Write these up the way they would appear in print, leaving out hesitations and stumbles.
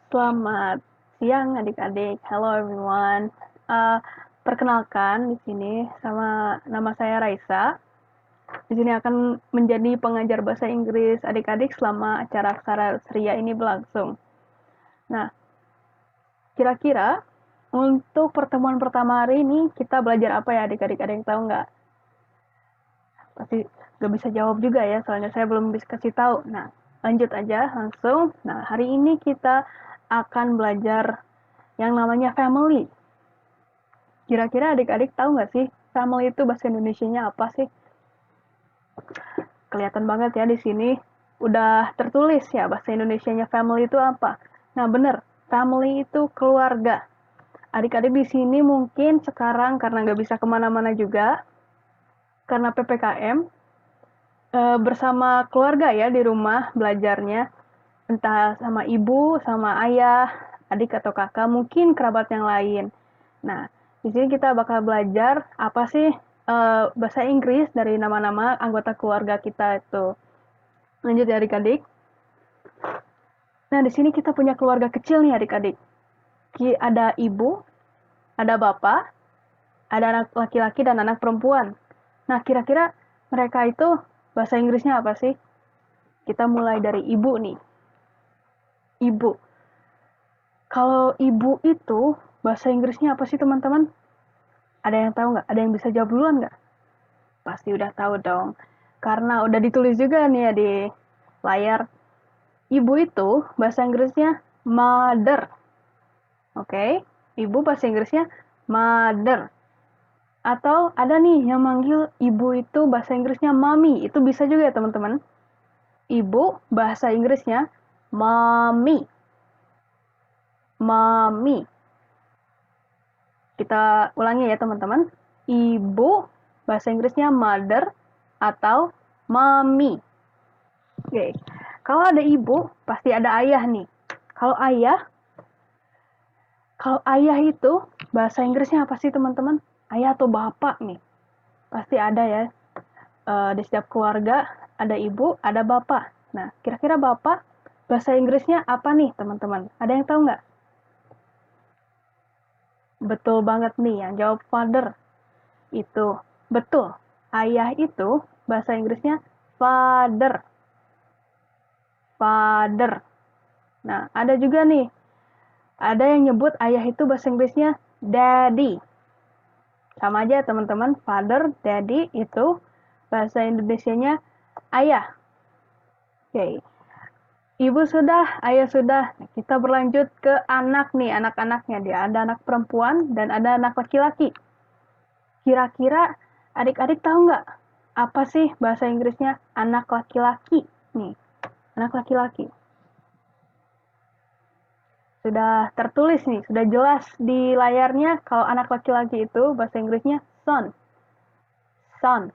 Selamat siang adik-adik. Hello everyone. Uh, Perkenalkan di sini nama saya Raisa. Di sini akan menjadi pengajar bahasa Inggris adik-adik selama acara Aksara Ceria ini berlangsung. Nah, kira-kira untuk pertemuan pertama hari ini kita belajar apa ya adik-adik? Ada yang tahu nggak? Pasti nggak bisa jawab juga ya, soalnya saya belum bisa kasih tahu. Nah, lanjut aja langsung. Nah, hari ini kita akan belajar yang namanya family. Kira-kira adik-adik tahu nggak sih family itu bahasa Indonesianya apa sih? Kelihatan banget ya di sini udah tertulis ya bahasa Indonesianya family itu apa. Nah bener, family itu keluarga. Adik-adik di sini mungkin sekarang karena nggak bisa kemana-mana juga, karena PPKM, bersama keluarga ya di rumah belajarnya, entah sama ibu, sama ayah, adik atau kakak, mungkin kerabat yang lain. Nah, di sini kita bakal belajar apa sih bahasa Inggris dari nama-nama anggota keluarga kita itu. Lanjut ya adik-adik. Nah, di sini kita punya keluarga kecil nih adik-adik. Ada ibu, ada bapak, ada anak laki-laki dan anak perempuan. Nah, kira-kira mereka itu bahasa Inggrisnya apa sih? Kita mulai dari ibu nih. Ibu. Kalau ibu itu bahasa Inggrisnya apa sih teman-teman? Ada yang tahu nggak? Ada yang bisa jawab duluan nggak? Pasti udah tahu dong. Karena udah ditulis juga nih ya di layar. Ibu itu bahasa Inggrisnya mother. Oke? Ibu bahasa Inggrisnya mother. Atau ada nih yang manggil ibu itu bahasa Inggrisnya mommy. Itu bisa juga ya teman-teman. Ibu bahasa Inggrisnya mommy. Mommy. Kita ulangi ya teman-teman. Ibu bahasa Inggrisnya mother atau mommy. Oke. Kalau ada ibu, pasti ada ayah nih. Kalau ayah itu bahasa Inggrisnya apa sih teman-teman? Ayah atau bapak nih. Pasti ada ya. Di setiap keluarga ada ibu, ada bapak. Nah, kira-kira bapak bahasa Inggrisnya apa nih teman-teman? Ada yang tahu nggak? Betul banget nih yang jawab father. Itu betul. Ayah itu bahasa Inggrisnya father. Father. Nah, ada juga nih. Ada yang nyebut ayah itu bahasa Inggrisnya daddy. Sama aja teman-teman, father, daddy itu bahasa Indonesianya ayah. Oke. Ibu sudah, ayah sudah. Kita berlanjut ke anak nih, anak-anaknya. Dia ada anak perempuan dan ada anak laki-laki. Kira-kira adik-adik tahu nggak apa sih bahasa Inggrisnya anak laki-laki? Nih, anak laki-laki. Sudah tertulis nih, sudah jelas di layarnya kalau anak laki-laki itu bahasa Inggrisnya son. Son.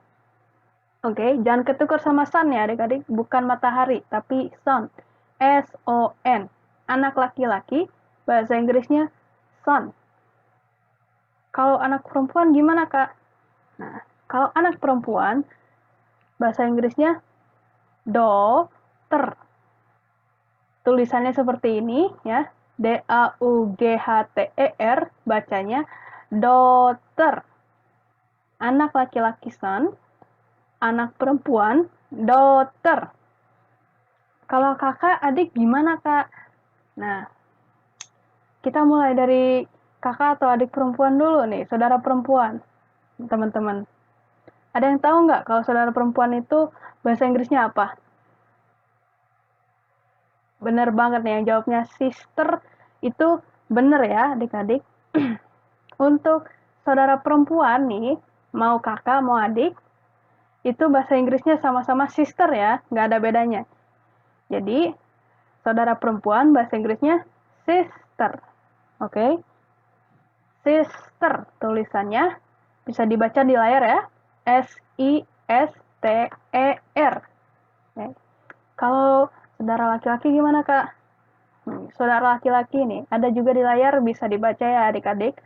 Oke, jangan ketukar sama sun ya adik-adik, bukan matahari, tapi son. S-O-N. Anak laki-laki, bahasa Inggrisnya son. Kalau anak perempuan gimana, Kak? Nah, kalau anak perempuan, bahasa Inggrisnya daughter. Tulisannya seperti ini ya. D-A-U-G-H-T-E-R, bacanya daughter. Anak laki-laki son, anak perempuan daughter. Kalau kakak, adik gimana, Kak? Nah, kita mulai dari kakak atau adik perempuan dulu nih, saudara perempuan, teman-teman. Ada yang tahu nggak kalau saudara perempuan itu bahasa Inggrisnya apa? Bener banget nih yang jawabnya sister, itu bener ya adik-adik. Untuk saudara perempuan nih, mau kakak mau adik, itu bahasa Inggrisnya sama-sama sister ya, nggak ada bedanya. Jadi, saudara perempuan bahasa Inggrisnya sister. Oke? Sister tulisannya bisa dibaca di layar ya. S-I-S-T-E-R. Oke. Kalau saudara laki-laki gimana, Kak? Saudara laki-laki nih, ada juga di layar bisa dibaca ya adik-adik.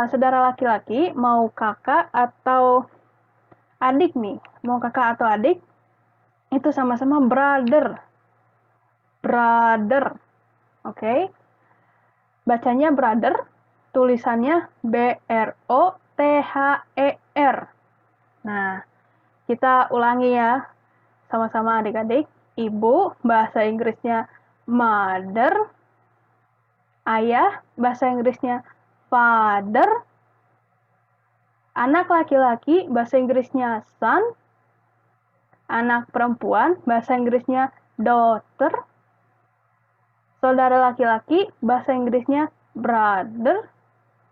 Saudara laki-laki mau kakak atau adik nih, mau kakak atau adik, itu sama-sama brother. Brother. Oke. Bacanya brother, tulisannya B-R-O-T-H-E-R. Nah, kita ulangi ya, sama-sama adik-adik. Ibu, bahasa Inggrisnya mother. Ayah, bahasa Inggrisnya father. Anak laki-laki, bahasa Inggrisnya son. Anak perempuan, bahasa Inggrisnya daughter. Saudara laki-laki, bahasa Inggrisnya brother.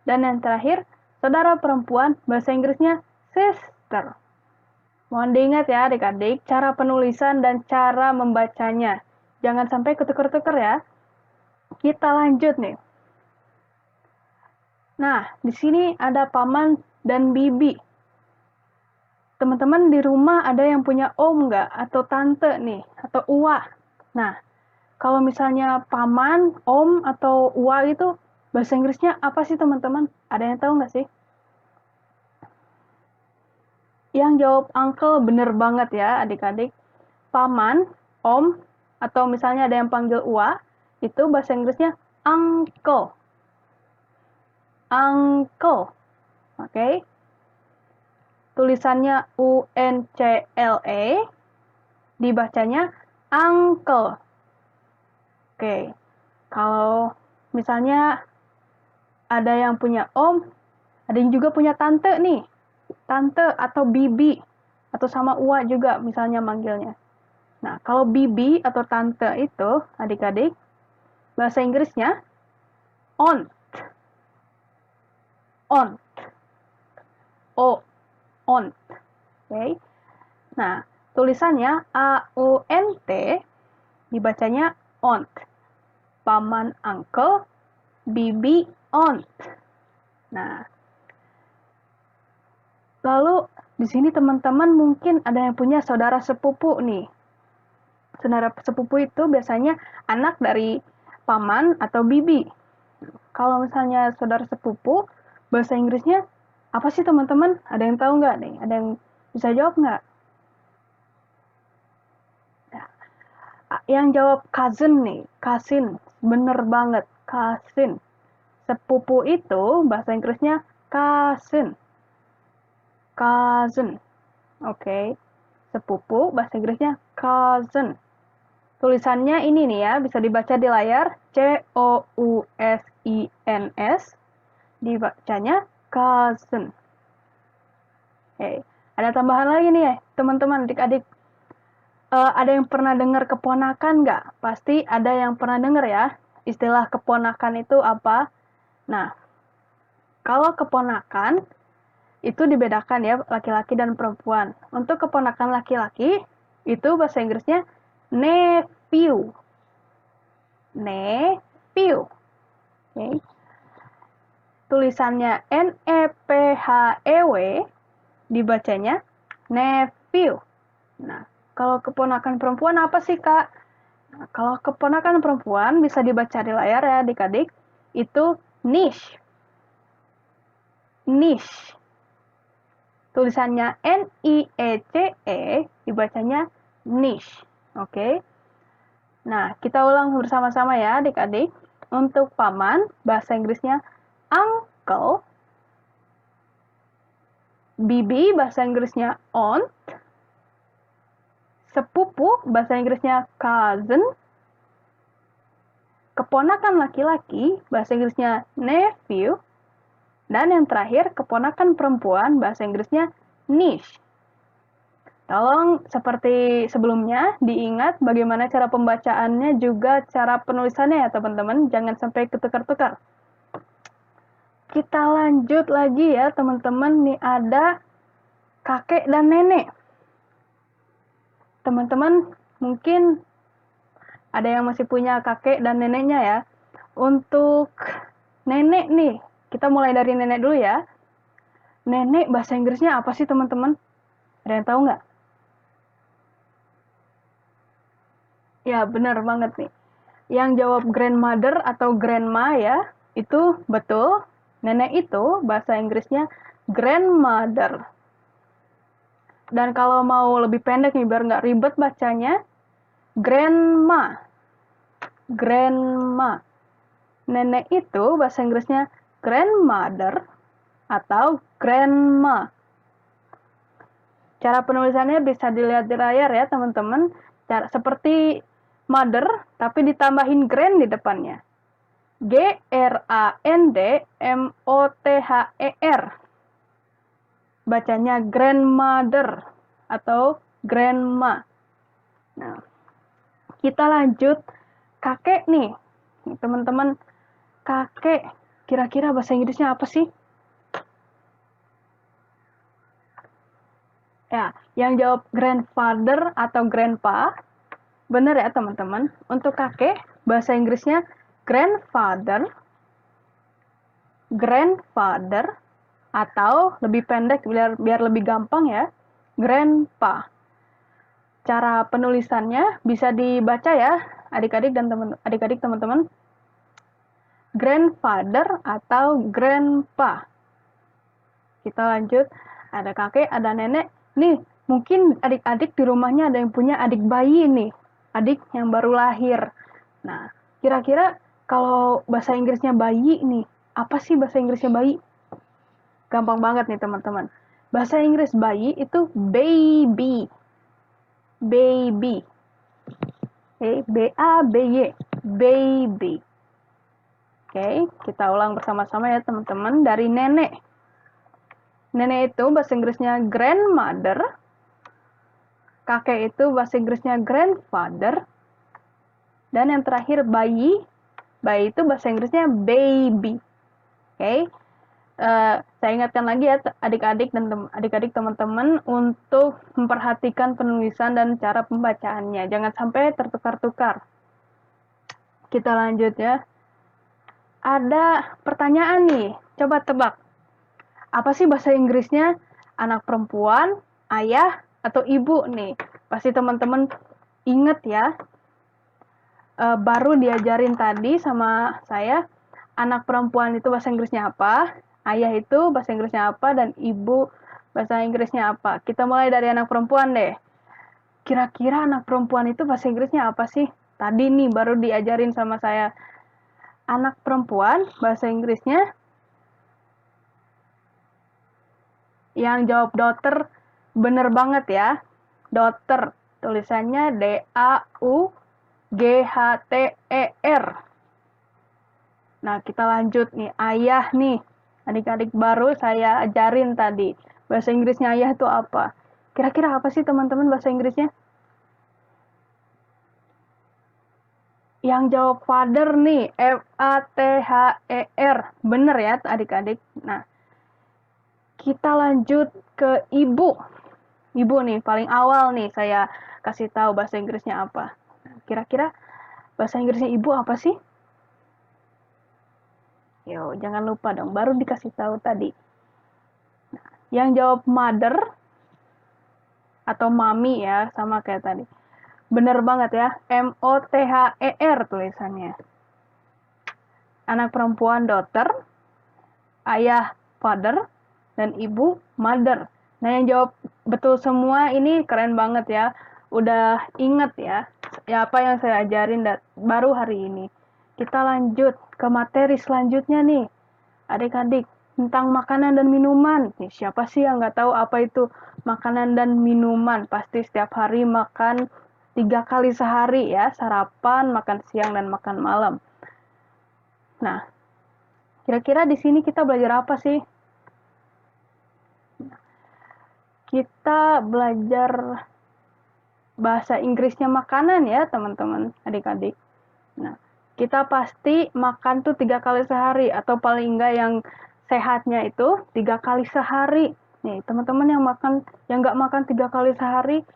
Dan yang terakhir, saudara perempuan, bahasa Inggrisnya sister. Mohon diingat ya adik-adik, cara penulisan dan cara membacanya. Jangan sampai ketuker-tuker ya. Kita lanjut nih. Nah, di sini ada paman dan bibi. Teman-teman di rumah ada yang punya om nggak? Atau tante nih? Atau uwa? Nah, kalau misalnya paman, om, atau uwa itu, bahasa Inggrisnya apa sih teman-teman? Ada yang tahu nggak sih? Yang jawab uncle bener banget ya adik-adik. Paman, om, atau misalnya ada yang panggil uwa, itu bahasa Inggrisnya uncle. Uncle. Oke. Tulisannya U-N-C-L-E. Dibacanya uncle. Oke, kalau misalnya ada yang punya om, ada yang juga punya tante nih. Tante atau bibi, atau sama uwa juga misalnya manggilnya. Nah, kalau bibi atau tante itu, adik-adik, bahasa Inggrisnya aunt. Aunt. O, aunt. Oke. Nah, tulisannya A-U-N-T, dibacanya aunt. Paman uncle, bibi aunt. Nah, lalu di sini teman-teman mungkin ada yang punya saudara sepupu nih. Saudara sepupu itu biasanya anak dari paman atau bibi. Kalau misalnya saudara sepupu, bahasa Inggrisnya apa sih teman-teman? Ada yang tahu nggak nih? Ada yang bisa jawab nggak? Nah, yang jawab cousin nih, cousin. Bener banget, cousin. Sepupu itu bahasa Inggrisnya cousin. Cousin. Oke. Sepupu bahasa Inggrisnya cousin. Tulisannya ini nih ya, bisa dibaca di layar C-O-U-S-I-N-S. Dibacanya cousin. Oke. Ada tambahan lagi nih ya, teman-teman, adik-adik. Ada yang pernah dengar keponakan nggak? Pasti ada yang pernah dengar ya. Istilah keponakan itu apa? Nah, kalau keponakan itu dibedakan ya laki-laki dan perempuan. Untuk keponakan laki-laki itu bahasa Inggrisnya nephew. Nephew. Okay. Tulisannya N-E-P-H-E-W, dibacanya nephew. Nah, kalau keponakan perempuan apa sih, Kak? Nah, kalau keponakan perempuan bisa dibaca di layar ya, adik-adik. Itu niece. Niece. Tulisannya N-I-E-C-E, dibacanya niche. Oke. Nah, kita ulang bersama-sama ya, adik-adik. Untuk paman, bahasa Inggrisnya uncle. Bibi, bahasa Inggrisnya aunt. Sepupu, bahasa Inggrisnya cousin. Keponakan laki-laki, bahasa Inggrisnya nephew. Dan yang terakhir, keponakan perempuan, bahasa Inggrisnya niece. Tolong seperti sebelumnya, diingat bagaimana cara pembacaannya juga cara penulisannya ya teman-teman. Jangan sampai ketukar-tukar. Kita lanjut lagi ya teman-teman. Nih ada kakek dan nenek. Teman-teman mungkin ada yang masih punya kakek dan neneknya ya. Untuk nenek nih, kita mulai dari nenek dulu ya. Nenek bahasa Inggrisnya apa sih teman-teman? Ada yang tahu nggak? Ya benar banget nih. Yang jawab grandmother atau grandma ya, itu betul. Nenek itu bahasa Inggrisnya grandmother. Dan kalau mau lebih pendek nih biar nggak ribet bacanya, grandma. grandma. Nenek itu bahasa Inggrisnya grandmother atau grandma. Cara penulisannya bisa dilihat di layar ya teman-teman. Seperti mother tapi ditambahin grand di depannya. Grandmother. Bacanya grandmother atau grandma. Nah, kita lanjut kakek nih. Teman-teman, kakek kira-kira bahasa Inggrisnya apa sih? Ya, yang jawab grandfather atau grandpa. Benar ya teman-teman. Untuk kakek, bahasa Inggrisnya grandfather, atau lebih pendek biar lebih gampang ya, grandpa. Cara penulisannya bisa dibaca ya adik-adik teman-teman. Grandfather atau grandpa. Kita lanjut. Ada kakek, ada nenek. Nih, mungkin adik-adik di rumahnya ada yang punya adik bayi nih. Adik yang baru lahir. Nah, kira-kira kalau bahasa Inggrisnya bayi nih, apa sih bahasa Inggrisnya bayi? Gampang banget nih teman-teman. Bahasa Inggris bayi itu baby. Baby. B-A-B-Y. Baby. Oke, kita ulang bersama-sama ya teman-teman. Dari nenek. Nenek itu bahasa Inggrisnya grandmother. Kakek itu bahasa Inggrisnya grandfather. Dan yang terakhir bayi. Bayi itu bahasa Inggrisnya baby. Oke. Saya ingatkan lagi ya adik-adik teman-teman untuk memperhatikan penulisan dan cara pembacaannya. Jangan sampai tertukar-tukar. Kita lanjut ya. Ada pertanyaan nih. Coba tebak. Apa sih bahasa Inggrisnya anak perempuan, ayah, atau ibu nih? Pasti teman-teman inget ya. Baru diajarin tadi sama saya, anak perempuan itu bahasa Inggrisnya apa, ayah itu bahasa Inggrisnya apa, dan ibu bahasa Inggrisnya apa. Kita mulai dari anak perempuan deh. Kira-kira anak perempuan itu bahasa Inggrisnya apa sih? Tadi nih baru diajarin sama saya. Anak perempuan bahasa Inggrisnya, yang jawab daughter bener banget ya. Daughter, tulisannya D-A-U-G-H-T-E-R. Nah, kita lanjut nih. Ayah nih. Adik-adik baru saya ajarin tadi. Bahasa Inggrisnya ayah itu apa? Kira-kira apa sih teman-teman bahasa Inggrisnya? Yang jawab father nih. F-A-T-H-E-R. Bener ya adik-adik? Nah, kita lanjut ke ibu. Ibu nih, paling awal nih saya kasih tahu bahasa Inggrisnya apa. Kira-kira bahasa Inggrisnya ibu apa sih? Yo, jangan lupa dong, baru dikasih tahu tadi. Nah, yang jawab mother atau mami ya, sama kayak tadi. Bener banget ya, M-O-T-H-E-R tulisannya. Anak perempuan daughter, ayah father, dan ibu mother. Nah, yang jawab betul semua ini keren banget ya. Udah inget ya apa yang saya ajarin baru hari ini. Kita lanjut ke materi selanjutnya nih. Adik-adik, tentang makanan dan minuman. Nih, siapa sih yang nggak tahu apa itu makanan dan minuman? Pasti setiap hari makan 3 kali sehari ya. Sarapan, makan siang, dan makan malam. Nah, kira-kira di sini kita belajar apa sih? Kita belajar bahasa Inggrisnya makanan ya teman-teman, adik-adik. Nah, kita pasti makan tuh 3 kali sehari, atau paling enggak yang sehatnya itu 3 kali sehari. Nih, teman-teman yang nggak makan 3 kali sehari,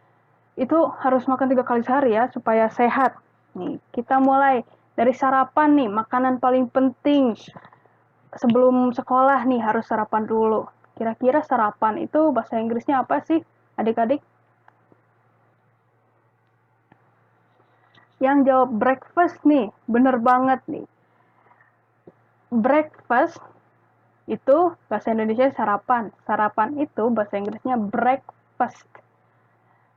itu harus makan 3 kali sehari ya, supaya sehat. Nih, kita mulai dari sarapan nih, makanan paling penting. Sebelum sekolah nih, harus sarapan dulu. Kira-kira sarapan itu bahasa Inggrisnya apa sih, adik-adik? Yang jawab breakfast nih, bener banget nih. Breakfast itu bahasa Indonesia sarapan. Sarapan itu bahasa Inggrisnya breakfast.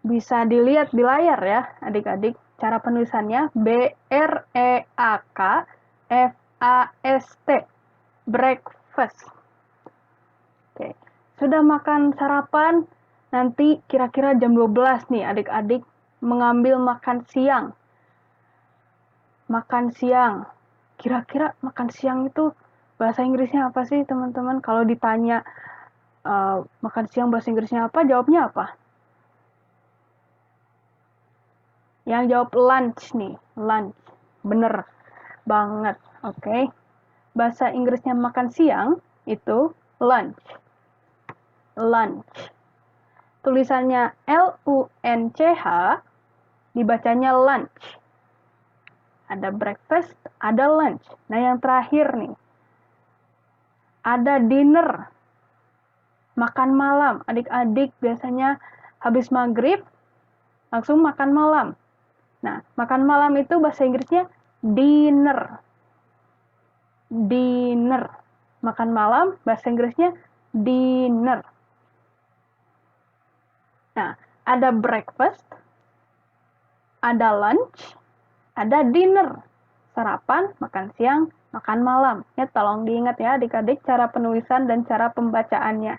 Bisa dilihat di layar ya, adik-adik. Cara penulisannya BREAKFAST. Breakfast. Oke. Sudah makan sarapan, nanti kira-kira jam 12 nih adik-adik mengambil makan siang. Makan siang. Kira-kira makan siang itu bahasa Inggrisnya apa sih teman-teman? Kalau ditanya makan siang bahasa Inggrisnya apa, jawabnya apa? Yang jawab lunch nih, lunch. Bener banget, oke. Bahasa Inggrisnya makan siang itu lunch. Lunch. Tulisannya LUNCH, dibacanya lunch. Ada breakfast, ada lunch. Nah, yang terakhir nih, ada dinner. Makan malam. Adik-adik biasanya habis maghrib, langsung makan malam. Nah, makan malam itu bahasa Inggrisnya dinner. Dinner. Makan malam, bahasa Inggrisnya dinner. Nah, ada breakfast, ada lunch, ada dinner. Sarapan, makan siang, makan malam. Ya, tolong diingat ya adik-adik cara penulisan dan cara pembacaannya.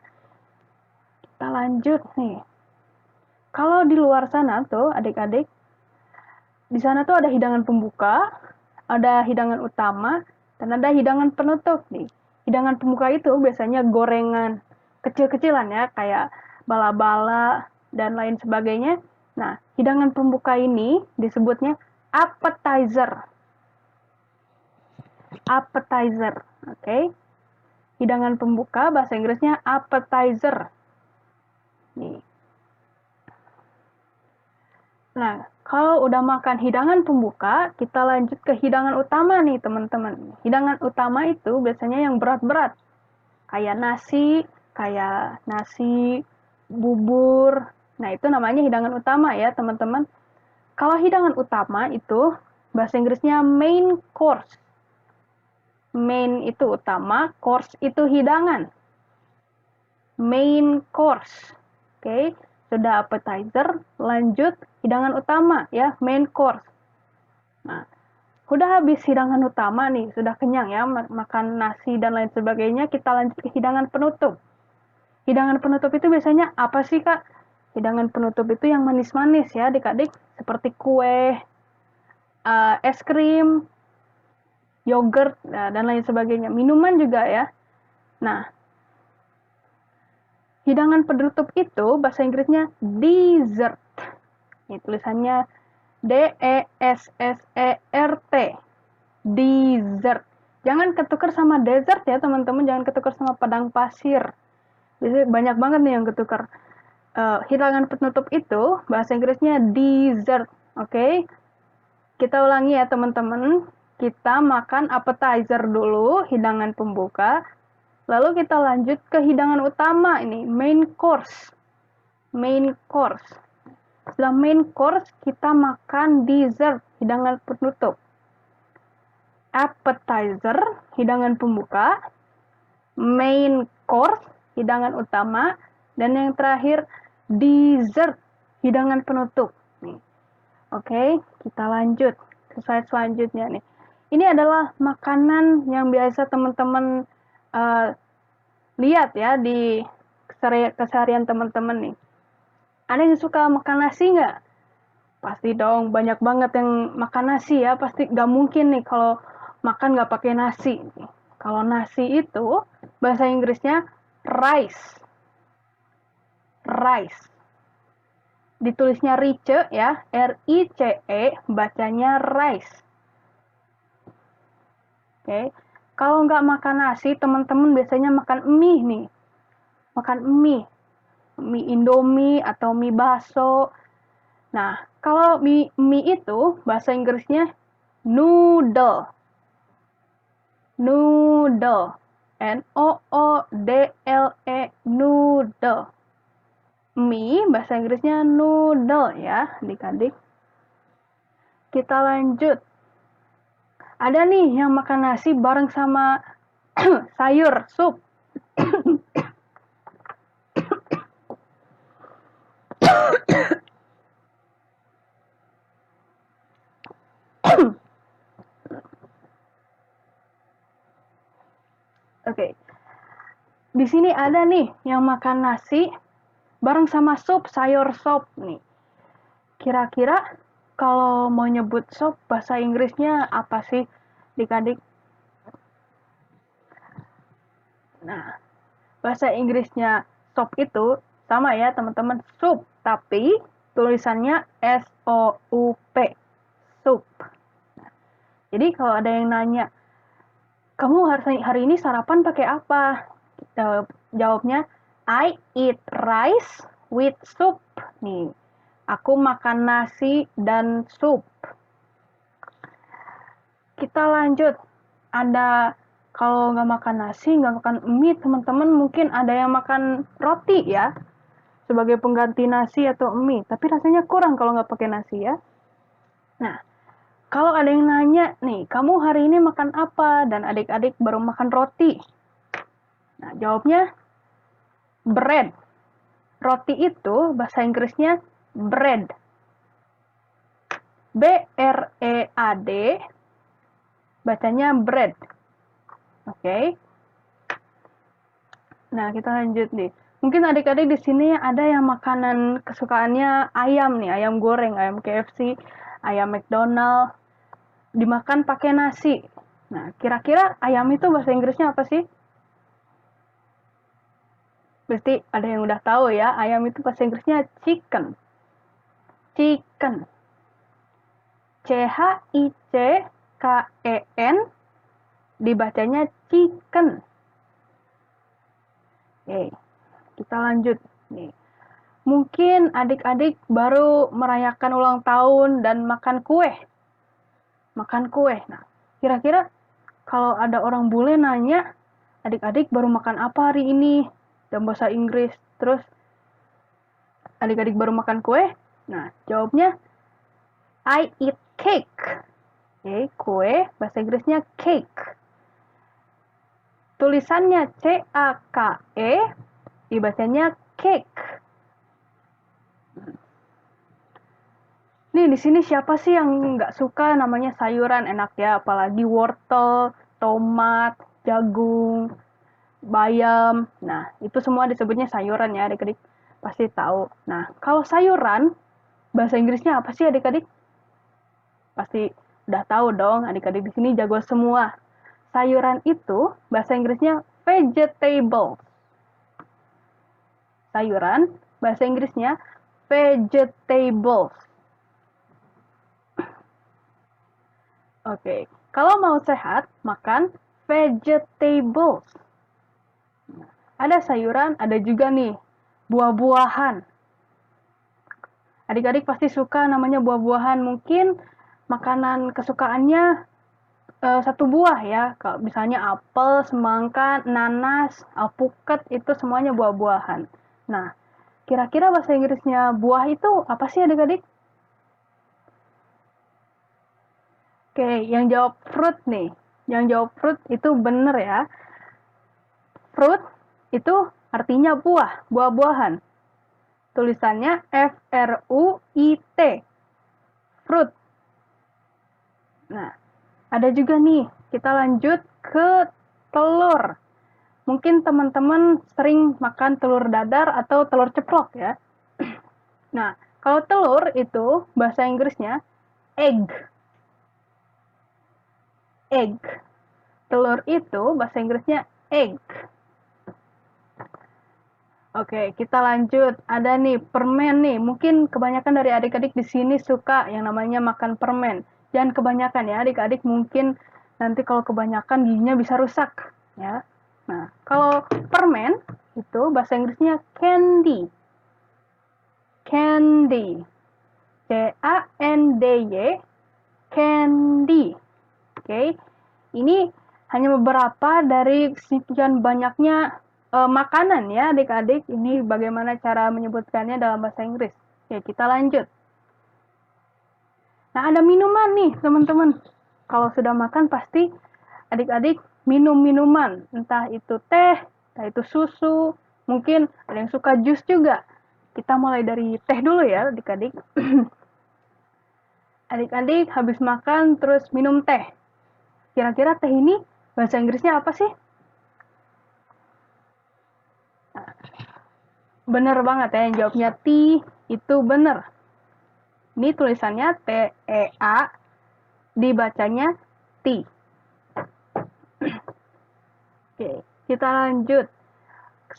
Kita lanjut nih. Kalau di luar sana tuh adik-adik, di sana tuh ada hidangan pembuka, ada hidangan utama, dan ada hidangan penutup nih. Hidangan pembuka itu biasanya gorengan kecil-kecilan ya, kayak bala-bala dan lain sebagainya. Nah, hidangan pembuka ini disebutnya appetizer. Appetizer, oke? Hidangan pembuka bahasa Inggrisnya appetizer. Nih. Nah, kalau udah makan hidangan pembuka, kita lanjut ke hidangan utama nih teman-teman. Hidangan utama itu biasanya yang berat-berat. Kayak nasi, bubur. Nah, itu namanya hidangan utama ya teman-teman. Kalau hidangan utama itu bahasa Inggrisnya main course. Main itu utama, course itu hidangan. Main course. Oke, sudah appetizer, lanjut hidangan utama ya, main course. Nah, udah habis hidangan utama nih, sudah kenyang ya, makan nasi dan lain sebagainya, kita lanjut ke hidangan penutup. Hidangan penutup itu biasanya apa sih, Kak? Hidangan penutup itu yang manis-manis ya, adik-adik, seperti kue, es krim, yogurt, dan lain sebagainya. Minuman juga ya. Nah, hidangan penutup itu bahasa Inggrisnya dessert. Ini tulisannya DESSERT. Dessert. Jangan ketukar sama dessert ya teman-teman, jangan ketukar sama padang pasir. Biasanya banyak banget nih yang ketukar. Hidangan penutup itu bahasa Inggrisnya dessert. Oke. Kita ulangi ya teman-teman. Kita makan appetizer dulu, hidangan pembuka. Lalu kita lanjut ke hidangan utama ini, main course. Main course. Setelah main course, kita makan dessert, hidangan penutup. Appetizer, hidangan pembuka. Main course, hidangan utama. Dan yang terakhir, dessert, hidangan penutup. Nih. Oke, kita lanjut ke slide selanjutnya nih. Ini adalah makanan yang biasa teman-teman lihat ya di keseharian teman-teman nih. Ada yang suka makan nasi nggak? Pasti dong, banyak banget yang makan nasi ya. Pasti nggak mungkin nih kalau makan nggak pakai nasi. Kalau nasi itu bahasa Inggrisnya rice. Rice. Ditulisnya rice ya, R-I-C-E, bacanya rice. Oke. Kalau nggak makan nasi, teman-teman biasanya makan mie nih. Makan mie. Mie Indomie atau mie bakso. Nah, kalau mie itu bahasa Inggrisnya noodle. Noodle. N-O-O-D-L-E, noodle. Mie bahasa Inggrisnya noodle ya, adik-adik. Kita lanjut. Ada nih yang makan nasi bareng sama sayur, sup. Oke. Di sini ada nih yang makan nasi bareng sama sup, sayur sop nih. Kira-kira kalau mau nyebut sop bahasa Inggrisnya apa sih, adik-adik? Nah, bahasa Inggrisnya sop itu sama ya teman-teman, sup, tapi tulisannya S-O-U-P, sup. Jadi kalau ada yang nanya, kamu hari ini sarapan pakai apa? Jawabnya, I eat rice with soup. Nih, aku makan nasi dan sup. Kita lanjut. Ada kalau nggak makan nasi, nggak makan mie, teman-teman mungkin ada yang makan roti ya, sebagai pengganti nasi atau mie. Tapi rasanya kurang kalau nggak pakai nasi ya. Nah, kalau ada yang nanya nih, kamu hari ini makan apa? Dan adik-adik baru makan roti. Nah, jawabnya bread. Roti itu bahasa Inggrisnya bread. B-R-E-A-D, bacanya bread. Oke. Nah, kita lanjut nih. Mungkin adik-adik di sini ada yang makanan kesukaannya ayam nih, ayam goreng, ayam KFC, ayam McDonald, dimakan pakai nasi. Nah, kira-kira ayam itu bahasa Inggrisnya apa sih? Berarti ada yang udah tahu ya, ayam itu bahasa Inggrisnya chicken. Chicken. C-H-I-C-K-E-N, dibacanya chicken. Oke, kita lanjut nih. Mungkin adik-adik baru merayakan ulang tahun dan makan kue. Makan kue. Nah, kira-kira kalau ada orang bule nanya, adik-adik baru makan apa hari ini? Dalam bahasa Inggris. Terus, adik-adik baru makan kue? Nah, jawabnya, I eat cake. Oke, kue, bahasa Inggrisnya cake. Tulisannya C-A-K-E, dibacanya cake. Nih, di sini siapa sih yang nggak suka namanya sayuran? Enak ya, apalagi wortel, tomat, jagung, bayam. Nah, itu semua disebutnya sayuran ya, adik-adik pasti tahu. Nah, kalau sayuran, bahasa Inggrisnya apa sih adik-adik? Pasti udah tahu dong, adik-adik di sini jago semua. Sayuran itu bahasa Inggrisnya vegetable. Sayuran, bahasa Inggrisnya vegetables. Oke, kalau mau sehat, makan vegetables. Ada sayuran, ada juga nih buah-buahan. Adik-adik pasti suka namanya buah-buahan. Mungkin makanan kesukaannya satu buah ya. Kalau misalnya apel, semangka, nanas, alpukat, itu semuanya buah-buahan. Nah, kira-kira bahasa Inggrisnya buah itu apa sih adik-adik? Oke, yang jawab fruit nih. Yang jawab fruit itu bener ya. Fruit itu artinya buah, buah-buahan. Tulisannya F-R-U-I-T. Fruit. Nah, ada juga nih, kita lanjut ke telur. Mungkin teman-teman sering makan telur dadar atau telur ceplok ya. Nah, kalau telur itu bahasa Inggrisnya egg. Egg. Telur itu bahasa Inggrisnya egg. Oke, kita lanjut. Ada nih permen nih. Mungkin kebanyakan dari adik-adik di sini suka yang namanya makan permen. Jangan kebanyakan ya, adik-adik mungkin nanti kalau kebanyakan giginya bisa rusak ya. Nah, kalau permen itu bahasa Inggrisnya candy. Candy. C-A-N-D-Y, candy. Oke. Ini hanya beberapa dari sekian banyaknya makanan ya adik-adik. Ini bagaimana cara menyebutkannya dalam bahasa Inggris. Oke, kita lanjut. Nah, ada minuman nih teman-teman. Kalau sudah makan pasti adik-adik minum minuman. Entah itu teh, entah itu susu. Mungkin ada yang suka jus juga. Kita mulai dari teh dulu ya adik-adik. Adik-adik habis makan terus minum teh. Kira-kira teh ini bahasa Inggrisnya apa sih? Nah, bener banget ya, yang jawabnya tea itu bener. Ini tulisannya T-E-A, dibacanya tea. Oke, kita lanjut.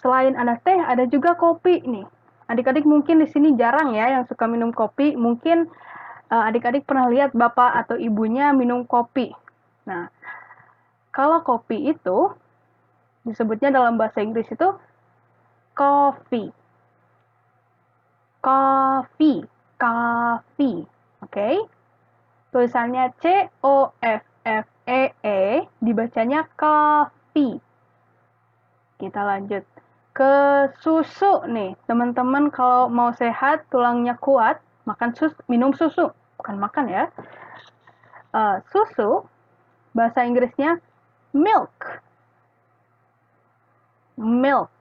Selain ada teh, ada juga kopi nih. Adik-adik mungkin di sini jarang ya yang suka minum kopi. Mungkin adik-adik pernah lihat bapak atau ibunya minum kopi. Nah, kalau kopi itu disebutnya dalam bahasa Inggris itu coffee. Coffee. Coffee. Oke. Okay? Tulisannya C-O-F-F-E-E, dibacanya coffee. Kita lanjut ke susu nih. Teman-teman kalau mau sehat, tulangnya kuat, makan susu, minum susu. Bukan makan ya. Susu, bahasa Inggrisnya milk. Milk.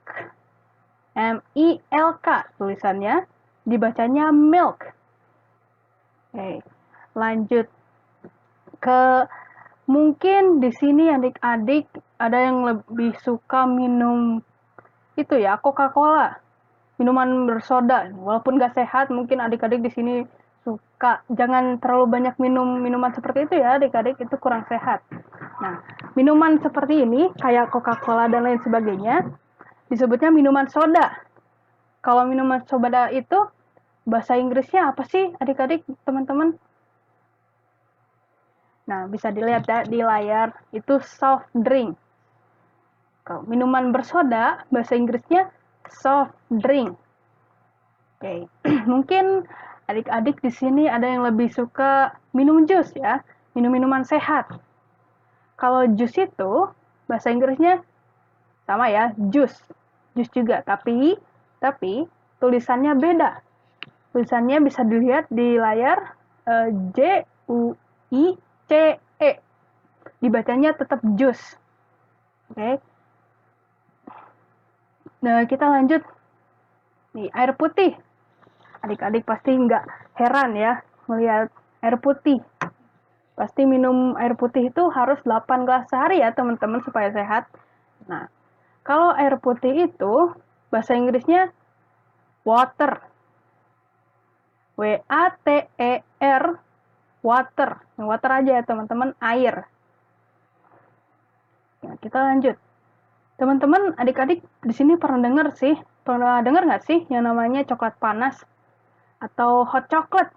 M-I-L-K tulisannya, dibacanya milk. Oke, lanjut ke mungkin di sini adik-adik ada yang lebih suka minum itu ya, Coca-Cola, minuman bersoda. Walaupun gak sehat, mungkin adik-adik di sini suka. Jangan terlalu banyak minum minuman seperti itu ya, adik-adik, itu kurang sehat. Nah, minuman seperti ini, kayak Coca-Cola dan lain sebagainya, disebutnya minuman soda. Kalau minuman soda itu, bahasa Inggrisnya apa sih, adik-adik, teman-teman? Nah, bisa dilihat ya di layar, itu soft drink. Kalau minuman bersoda, bahasa Inggrisnya soft drink. Oke, mungkin adik-adik di sini ada yang lebih suka minum jus ya, minum minuman sehat. Kalau jus itu bahasa Inggrisnya sama ya, jus juga, tapi tulisannya beda. Tulisannya bisa dilihat di layar, J-U-I-C-E. Dibacanya tetap jus. Oke. Nah, kita lanjut. Nih, air putih. Adik-adik pasti nggak heran ya melihat air putih. Pasti minum air putih itu harus 8 gelas sehari ya teman-teman supaya sehat. Nah, kalau air putih itu bahasa Inggrisnya water. W-A-T-E-R, water. Water aja ya teman-teman, air. Nah, kita lanjut. Teman-teman, adik-adik di sini pernah dengar nggak sih yang namanya coklat panas atau hot chocolate?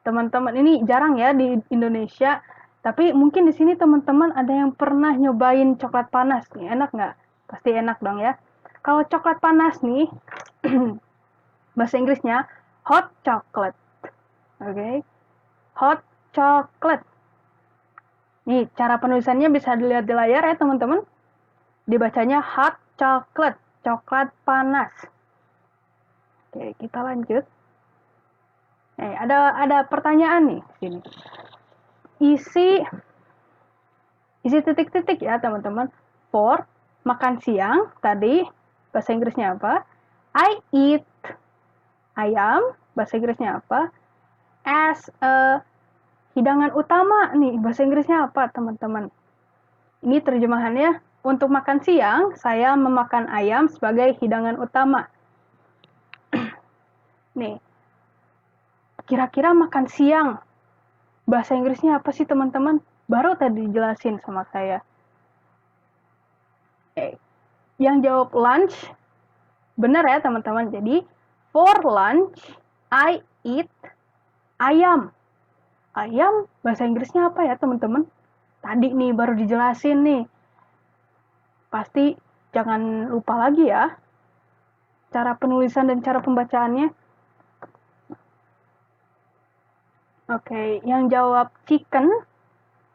Teman-teman, ini jarang ya di Indonesia, tapi mungkin di sini teman-teman ada yang pernah nyobain coklat panas nih, enak nggak? Pasti enak dong ya. Kalau coklat panas nih, bahasa Inggrisnya hot chocolate. Oke, okay? Hot chocolate. Nih, cara penulisannya bisa dilihat di layar ya teman-teman. Dibacanya hot chocolate, coklat panas. Oke, kita lanjut. Ada pertanyaan nih sini. Isi titik-titik ya teman-teman. For makan siang tadi bahasa Inggrisnya apa? I eat ayam, bahasa Inggrisnya apa? As a hidangan utama nih, bahasa Inggrisnya apa teman-teman? Ini terjemahannya, untuk makan siang saya memakan ayam sebagai hidangan utama. Nih, kira-kira makan siang bahasa Inggrisnya apa sih teman-teman? Baru tadi dijelasin sama saya. Yang jawab lunch, benar ya teman-teman. Jadi, for lunch, I eat ayam. Ayam bahasa Inggrisnya apa ya teman-teman? Tadi nih baru dijelasin nih. Pasti jangan lupa lagi ya cara penulisan dan cara pembacaannya. Oke, yang jawab chicken,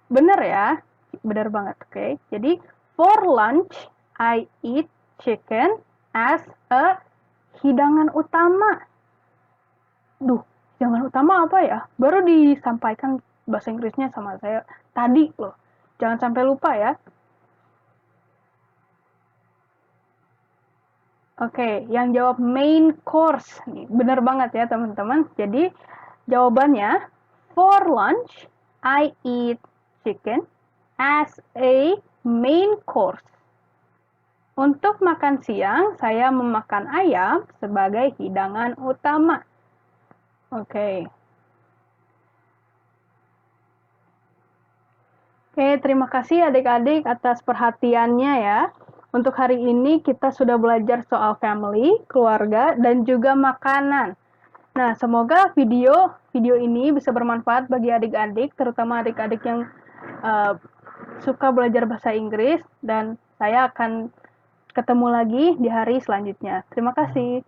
bener ya, bener banget. Oke, jadi for lunch I eat chicken as a hidangan utama. Duh, hidangan utama apa ya? Baru disampaikan bahasa Inggrisnya sama saya tadi loh. Jangan sampai lupa ya. Oke, yang jawab main course. Nih, bener banget ya teman-teman. Jadi jawabannya For lunch, I eat chicken as a main course. Untuk makan siang, saya memakan ayam sebagai hidangan utama. Oke. Oke, terima kasih adik-adik atas perhatiannya ya. Untuk hari ini kita sudah belajar soal family, keluarga, dan juga makanan. Nah, semoga video ini bisa bermanfaat bagi adik-adik, terutama adik-adik yang suka belajar bahasa Inggris, dan saya akan ketemu lagi di hari selanjutnya. Terima kasih.